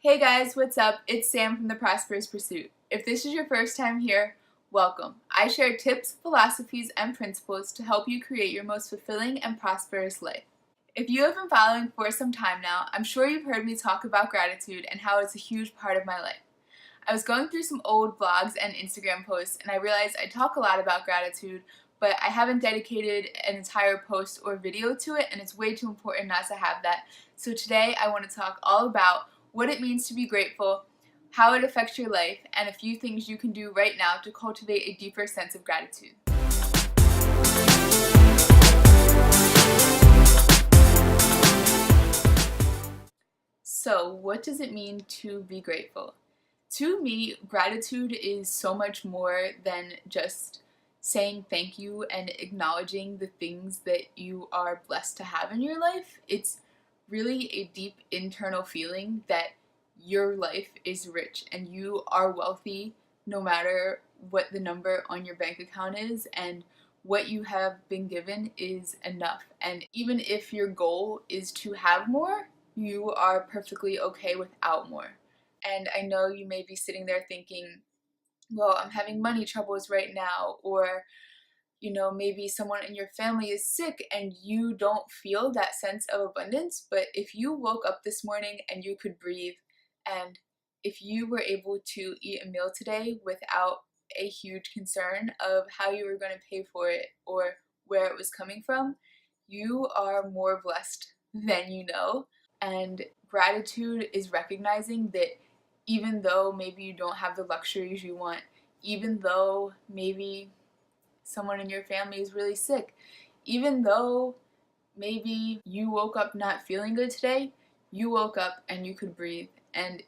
Hey guys, what's up? It's Sam from The Prosperous Pursuit. If this is your first time here, welcome. I share tips, philosophies, and principles to help you create your most fulfilling and prosperous life. If you have been following for some time now, I'm sure you've heard me talk about gratitude and how it's a huge part of my life. I was going through some old blogs and Instagram posts and I realized I talk a lot about gratitude, but I haven't dedicated an entire post or video to it, and it's way too important not to have that. So today I want to talk all about what it means to be grateful, how it affects your life, and a few things you can do right now to cultivate a deeper sense of gratitude. So, what does it mean to be grateful? To me, gratitude is so much more than just saying thank you and acknowledging the things that you are blessed to have in your life. It's really a deep internal feeling that your life is rich and you are wealthy no matter what the number on your bank account is, and what you have been given is enough. And even if your goal is to have more, you are perfectly okay without more. And I know you may be sitting there thinking, well, I'm having money troubles right now, or maybe someone in your family is sick and you don't feel that sense of abundance. But if you woke up this morning and you could breathe, and if you were able to eat a meal today without a huge concern of how you were going to pay for it or where it was coming from, you are more blessed than you know. And gratitude is recognizing that even though maybe you don't have the luxuries you want, even though maybe someone in your family is really sick, even though maybe you woke up not feeling good today, you woke up and you could breathe. And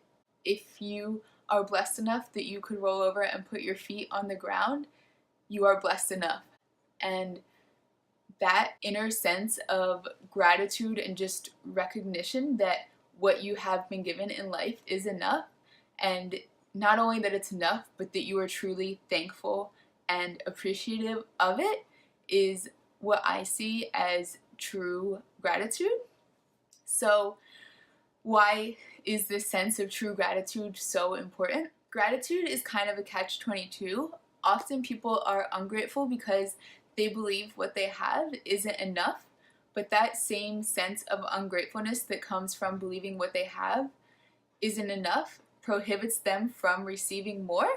if you are blessed enough that you could roll over and put your feet on the ground, you are blessed enough. And that inner sense of gratitude and just recognition that what you have been given in life is enough, and not only that it's enough, but that you are truly thankful and appreciative of it, is what I see as true gratitude. So, why is this sense of true gratitude so important? Gratitude is kind of a catch-22. Often people are ungrateful because they believe what they have isn't enough, but that same sense of ungratefulness that comes from believing what they have isn't enough prohibits them from receiving more.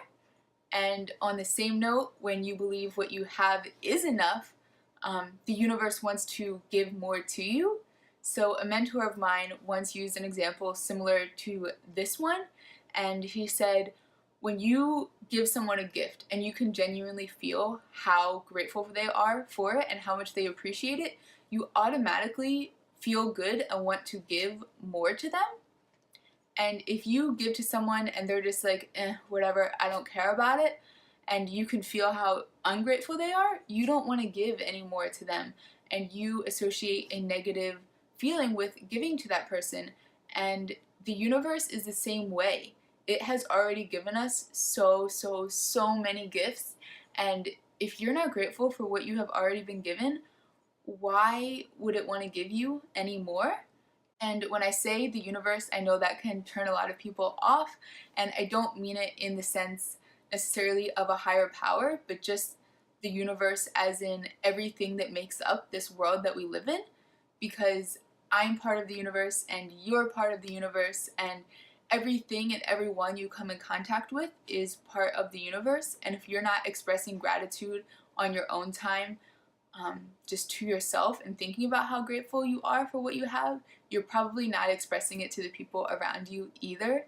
And on the same note, when you believe what you have is enough, the universe wants to give more to you. So a mentor of mine once used an example similar to this one, and he said, when you give someone a gift and you can genuinely feel how grateful they are for it and how much they appreciate it, you automatically feel good and want to give more to them. And if you give to someone and they're just like, whatever, I don't care about it, and you can feel how ungrateful they are, you don't want to give any more to them. And you associate a negative feeling with giving to that person. And the universe is the same way. It has already given us so many gifts. And if you're not grateful for what you have already been given, why would it want to give you any more? And when I say the universe, I know that can turn a lot of people off, and I don't mean it in the sense necessarily of a higher power, but just the universe as in everything that makes up this world that we live in, because I'm part of the universe and you're part of the universe, and everything and everyone you come in contact with is part of the universe. And if you're not expressing gratitude on your own time, just to yourself and thinking about how grateful you are for what you have, you're probably not expressing it to the people around you either.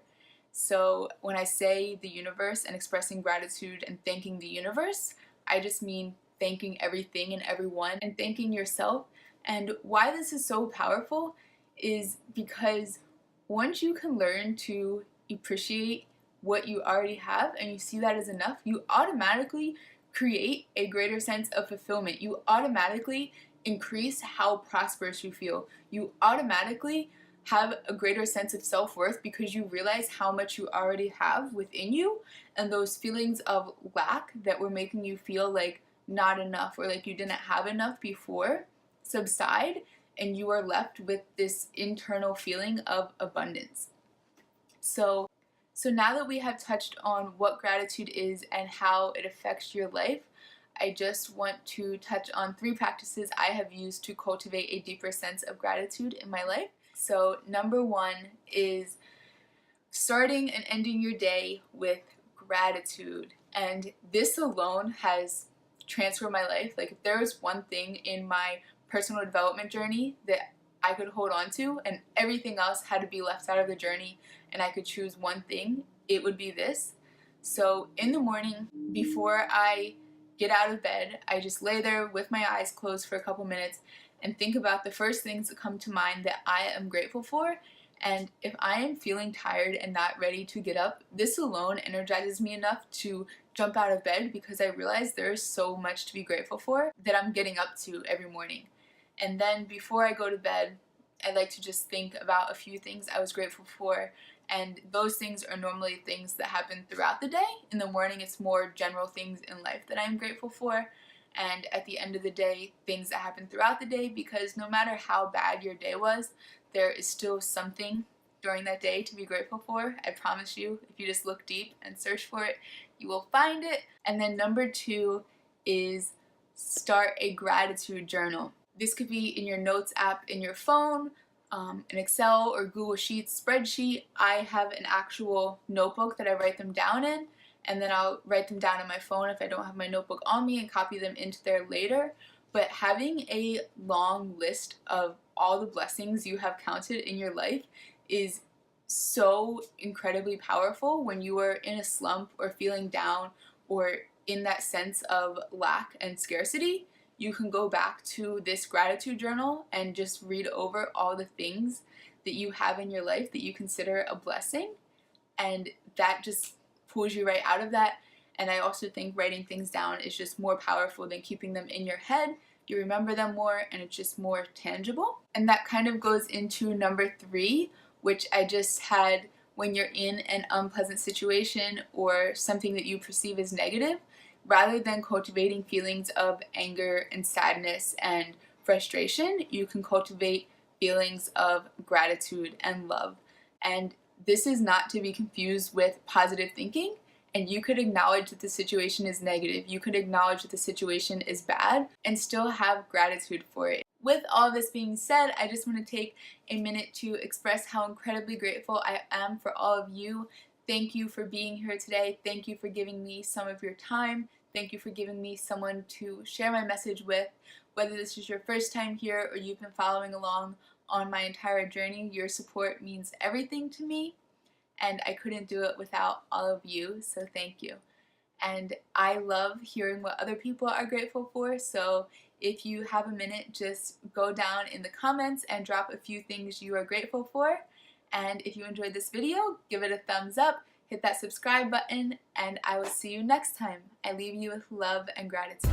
So when I say the universe and expressing gratitude and thanking the universe, I just mean thanking everything and everyone and thanking yourself. And why this is so powerful is because once you can learn to appreciate what you already have and you see that as enough, you automatically create a greater sense of fulfillment. You automatically increase how prosperous you feel. You automatically have a greater sense of self-worth because you realize how much you already have within you, and those feelings of lack that were making you feel like not enough or like you didn't have enough before subside, and you are left with this internal feeling of abundance. So now that we have touched on what gratitude is and how it affects your life, I just want to touch on 3 practices I have used to cultivate a deeper sense of gratitude in my life. So number 1 is starting and ending your day with gratitude. And this alone has transformed my life. Like, if there was one thing in my personal development journey that I could hold on to and everything else had to be left out of the journey and I could choose one thing, it would be this. So in the morning, before I get out of bed, I just lay there with my eyes closed for a couple minutes and think about the first things that come to mind that I am grateful for. And if I am feeling tired and not ready to get up, this alone energizes me enough to jump out of bed, because I realize there is so much to be grateful for that I'm getting up to every morning. And then before I go to bed, I like to just think about a few things I was grateful for, and those things are normally things that happen throughout the day. In the morning, it's more general things in life that I'm grateful for, and at the end of the day, things that happen throughout the day, because no matter how bad your day was, there is still something during that day to be grateful for. I promise you, if you just look deep and search for it, you will find it. And then number 2 is start a gratitude journal. This could be in your notes app in your phone, an Excel or Google Sheets spreadsheet. I have an actual notebook that I write them down in, and then I'll write them down on my phone if I don't have my notebook on me and copy them into there later. But having a long list of all the blessings you have counted in your life is so incredibly powerful when you are in a slump or feeling down or in that sense of lack and scarcity. You can go back to this gratitude journal and just read over all the things that you have in your life that you consider a blessing, and that just pulls you right out of that. And I also think writing things down is just more powerful than keeping them in your head. You remember them more and it's just more tangible. And that kind of goes into number 3, which I just had. When you're in an unpleasant situation or something that you perceive as negative, rather than cultivating feelings of anger and sadness and frustration, you can cultivate feelings of gratitude and love. And this is not to be confused with positive thinking. And you could acknowledge that the situation is negative. You could acknowledge that the situation is bad and still have gratitude for it. With all this being said, I just want to take a minute to express how incredibly grateful I am for all of you. Thank you for being here today. Thank you for giving me some of your time. Thank you for giving me someone to share my message with. Whether this is your first time here or you've been following along on my entire journey, your support means everything to me, and I couldn't do it without all of you, so thank you. And I love hearing what other people are grateful for, so if you have a minute, just go down in the comments and drop a few things you are grateful for. And if you enjoyed this video, give it a thumbs up, hit that subscribe button, and I will see you next time. I leave you with love and gratitude.